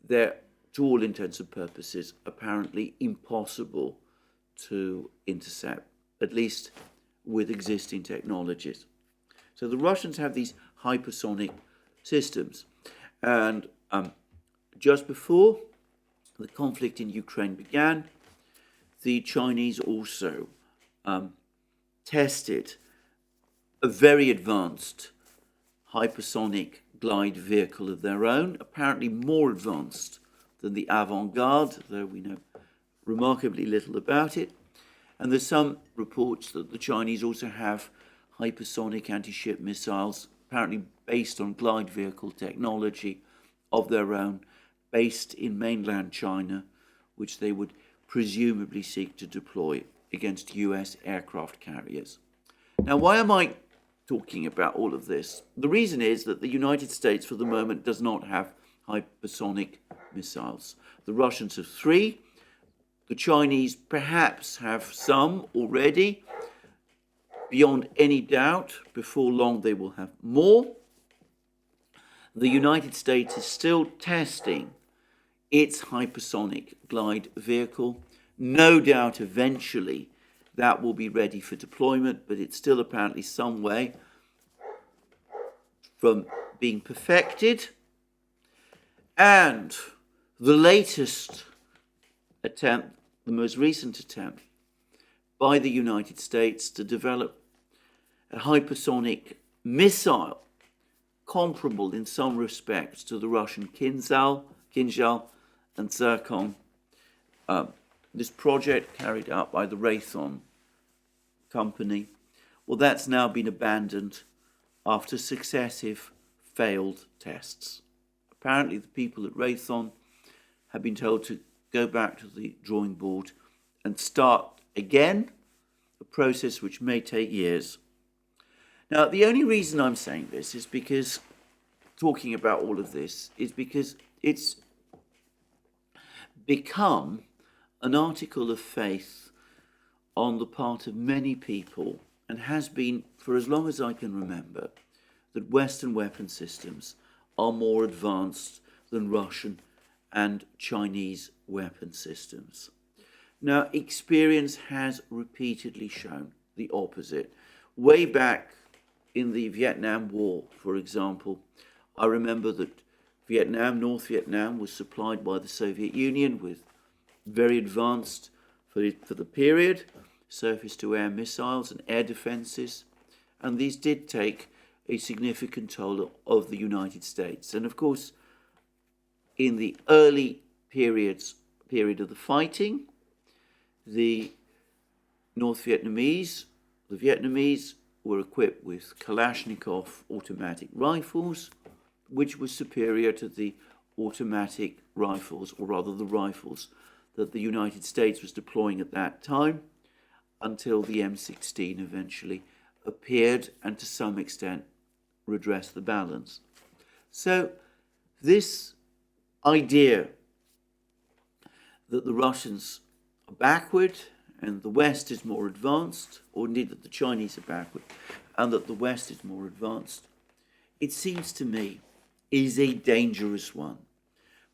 they're, to all intents and purposes, apparently impossible to intercept, at least with existing technologies. So the Russians have these hypersonic systems, and just before the conflict in Ukraine began, the Chinese also tested a very advanced hypersonic glide vehicle of their own, apparently more advanced than the Avant-Garde, though we know remarkably little about it. And there's some reports that the Chinese also have hypersonic anti-ship missiles, apparently based on glide vehicle technology of their own, based in mainland China, which they would presumably seek to deploy against US aircraft carriers. Now, why am I talking about all of this? The reason is that the United States, for the moment, does not have hypersonic missiles. The Russians have 3. The Chinese perhaps have some already. Beyond any doubt, before long they will have more. The United States is still testing its hypersonic glide vehicle. No doubt eventually that will be ready for deployment, but it's still apparently some way from being perfected. And the latest attempt, the most recent attempt by the United States to develop a hypersonic missile comparable in some respects to the Russian Kinjal and Zircon. This project carried out by the Raytheon company, well, that's now been abandoned after successive failed tests. Apparently the people at Raytheon have been told to go back to the drawing board and start again, a process which may take years. Now, the only reason I'm saying this is because, talking about all of this, is because it's become an article of faith on the part of many people, and has been for as long as I can remember, that Western weapon systems are more advanced than Russian and Chinese weapon systems. Now, experience has repeatedly shown the opposite. Way back in the Vietnam War, for example, I remember that North Vietnam, was supplied by the Soviet Union with very advanced, for the period, surface-to-air missiles and air defences, and these did take a significant toll of the United States. And of course, in the early period of the fighting, the Vietnamese were equipped with Kalashnikov automatic rifles, which was superior to the automatic rifles, or rather the rifles that the United States was deploying at that time, until the M16 eventually appeared and to some extent redressed the balance. So this idea that the Russians are backward and the West is more advanced, or indeed that the Chinese are backward and that the West is more advanced, it seems to me is a dangerous one.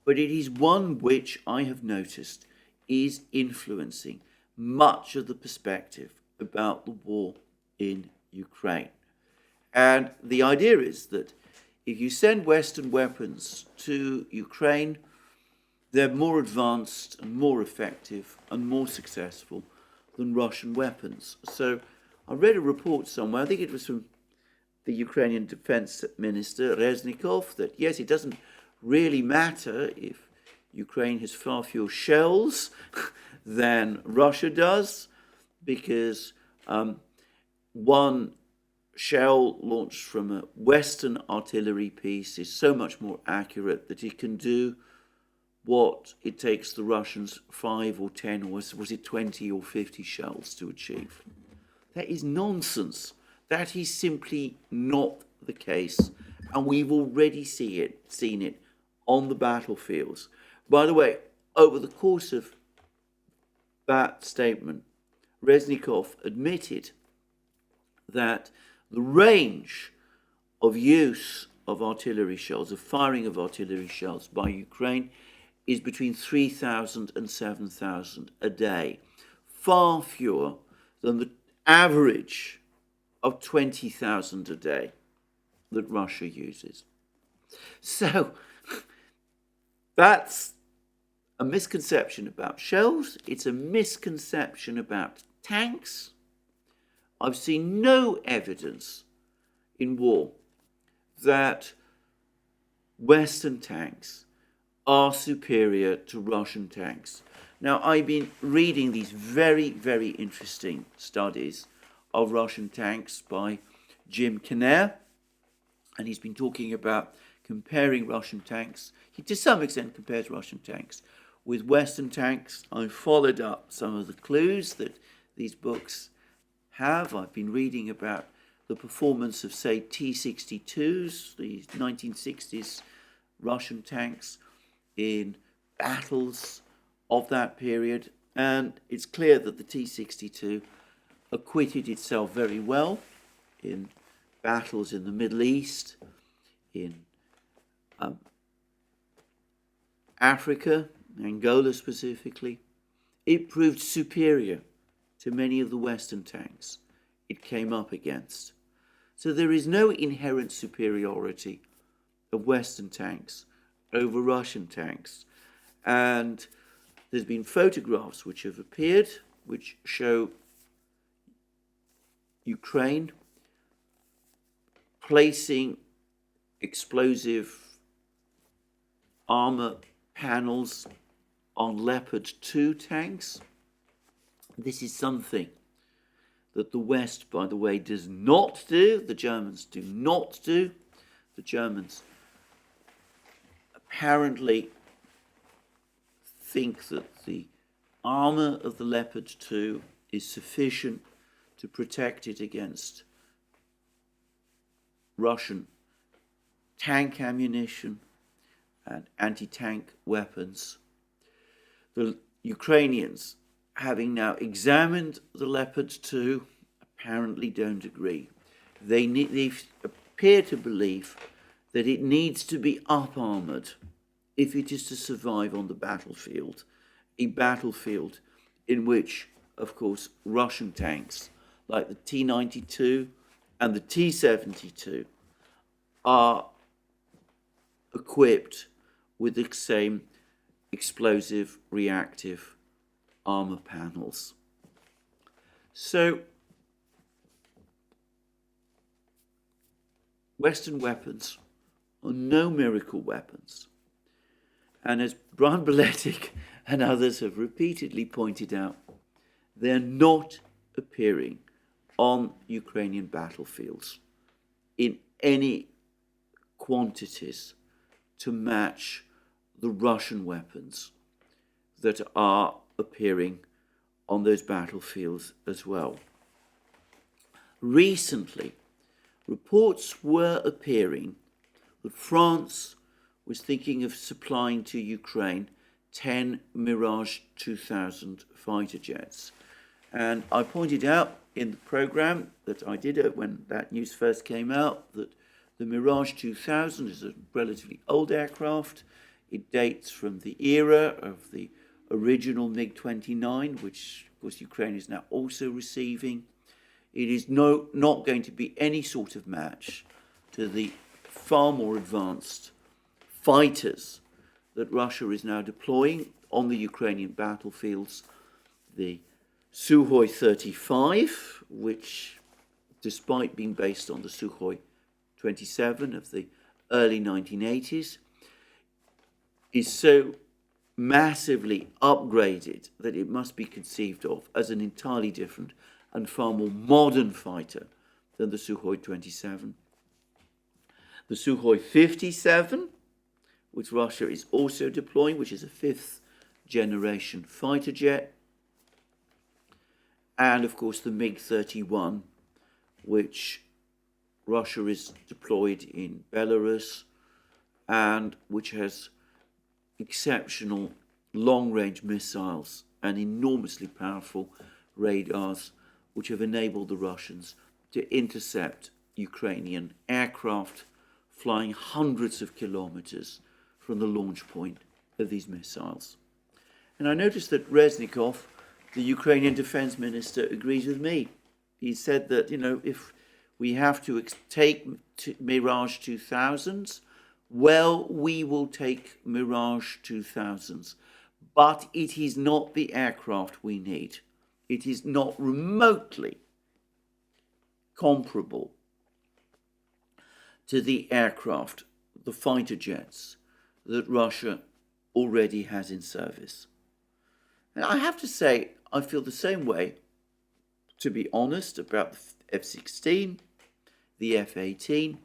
But it is one which I have noticed is influencing much of the perspective about the war in Ukraine. And the idea is that if you send Western weapons to Ukraine, they're more advanced and more effective and more successful than Russian weapons. So I read a report somewhere, I think it was from the Ukrainian Defense Minister Reznikov, that yes, it doesn't really matter if Ukraine has far fewer shells than Russia does, because one shell launched from a Western artillery piece is so much more accurate that it can do what it takes the Russians 5 or 10, or was it 20 or 50 shells to achieve. That is nonsense. That is simply not the case, and we've already seen it on the battlefields. By the way, over the course of that statement, Reznikov admitted that the range of use of artillery shells, of firing of artillery shells by Ukraine, is between 3,000 and 7,000 a day, far fewer than the average of 20,000 a day that Russia uses. So that's a misconception about shells. It's a misconception about tanks. I've seen no evidence in war that Western tanks are superior to Russian tanks. Now, I've been reading these very, very interesting studies of Russian tanks by Jim Kinnair, and he's been talking about comparing Russian tanks. He, to some extent, compares Russian tanks with Western tanks. I've followed up some of the clues that these books have. I've been reading about the performance of, say, T-62s, the 1960s Russian tanks, in battles of that period, and it's clear that the T-62 acquitted itself very well in battles in the Middle East, in Africa, Angola specifically. It proved superior to many of the Western tanks it came up against. So there is no inherent superiority of Western tanks over Russian tanks. And there's been photographs which have appeared which show Ukraine placing explosive armor panels on Leopard 2 tanks. This is something that the West, by the way, does not do. The Germans do not do. The Germans apparently think that the armor of the Leopard 2 is sufficient to protect it against Russian tank ammunition and anti-tank weapons. The Ukrainians, having now examined the Leopard 2, apparently don't agree. They appear to believe that it needs to be up-armoured if it is to survive on the battlefield, a battlefield in which, of course, Russian tanks like the T-92 and the T-72 are equipped with the same explosive reactive armor panels. So Western weapons are no miracle weapons. And as Brian Beletic and others have repeatedly pointed out, they're not appearing on Ukrainian battlefields in any quantities to match the Russian weapons that are appearing on those battlefields as well. Recently, reports were appearing that France was thinking of supplying to Ukraine 10 Mirage 2000 fighter jets. And I pointed out in the programme that I did when that news first came out that the Mirage 2000 is a relatively old aircraft. It dates from the era of the original MiG-29, which, of course, Ukraine is now also receiving. It is not going to be any sort of match to the far more advanced fighters that Russia is now deploying on the Ukrainian battlefields. The Sukhoi 35, which, despite being based on the Sukhoi 27 of the early 1980s, is so massively upgraded that it must be conceived of as an entirely different and far more modern fighter than the Sukhoi 27. The Sukhoi 57, which Russia is also deploying, which is a fifth generation fighter jet. And of course the MiG-31, which Russia is deployed in Belarus and which has exceptional long-range missiles and enormously powerful radars, which have enabled the Russians to intercept Ukrainian aircraft flying hundreds of kilometers from the launch point of these missiles. And I noticed that Reznikov, the Ukrainian defense minister, agrees with me. He said that, if we have to take Mirage 2000s, well, we will take Mirage 2000s. But it is not the aircraft we need. It is not remotely comparable to the aircraft, the fighter jets, that Russia already has in service. And I have to say, I feel the same way, to be honest, about the F-16, the F-18,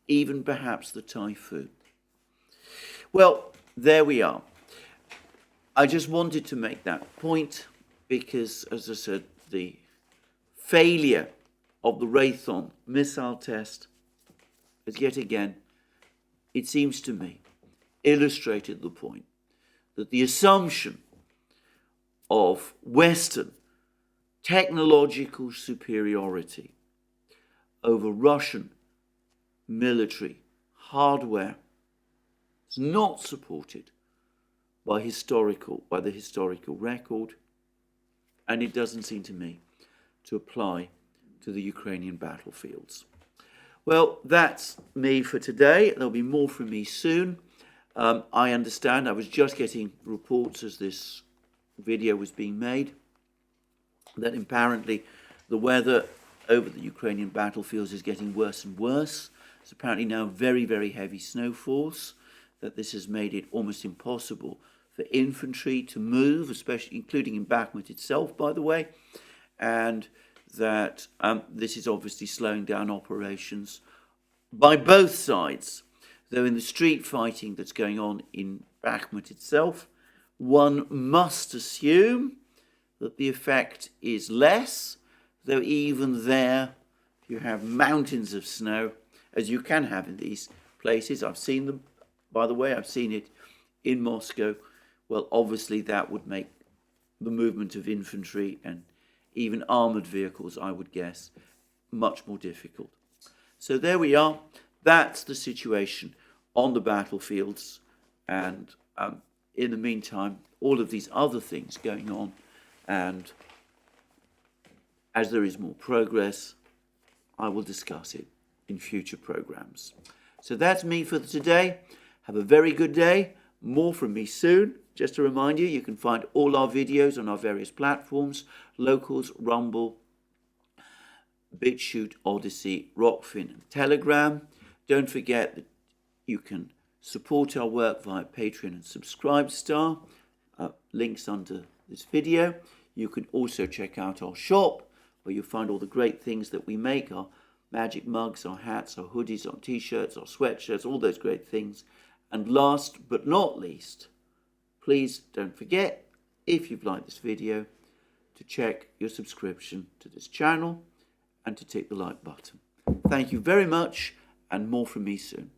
even perhaps the Typhoon. Well, there we are. I just wanted to make that point because, as I said, the failure of the Raytheon missile test has yet again, it seems to me, illustrated the point that the assumption of Western technological superiority over Russian military hardware is not supported by the historical record, and it doesn't seem to me to apply to the Ukrainian battlefields. Well, that's me for today. There'll be more from me soon. I understand, I was just getting reports as this video was being made, that apparently the weather over the Ukrainian battlefields is getting worse and worse. It's apparently now very, very heavy snowfalls, that this has made it almost impossible for infantry to move, especially including in Bakhmut itself, by the way, and that this is obviously slowing down operations by both sides. Though in the street fighting that's going on in Bakhmut itself, one must assume that the effect is less, though even there you have mountains of snow, as you can have in these places. I've seen them, by the way, I've seen it in Moscow. Well, obviously that would make the movement of infantry and even armoured vehicles, I would guess, much more difficult. So there we are. That's the situation on the battlefields And in the meantime, all of these other things going on, and as there is more progress, I will discuss it in future programs. So that's me for today. Have a very good day. More from me soon. Just to remind you, you can find all our videos on our various platforms: Locals, Rumble, BitChute, ODYSEE, Rockfin and Telegram. Don't forget that you can support our work via Patreon and Subscribestar. Links under this video. You can also check out our shop, where you'll find all the great things that we make: our magic mugs, our hats, our hoodies, our t-shirts, our sweatshirts, all those great things. And last but not least, please don't forget, if you've liked this video, to check your subscription to this channel and to tick the like button. Thank you very much, and more from me soon.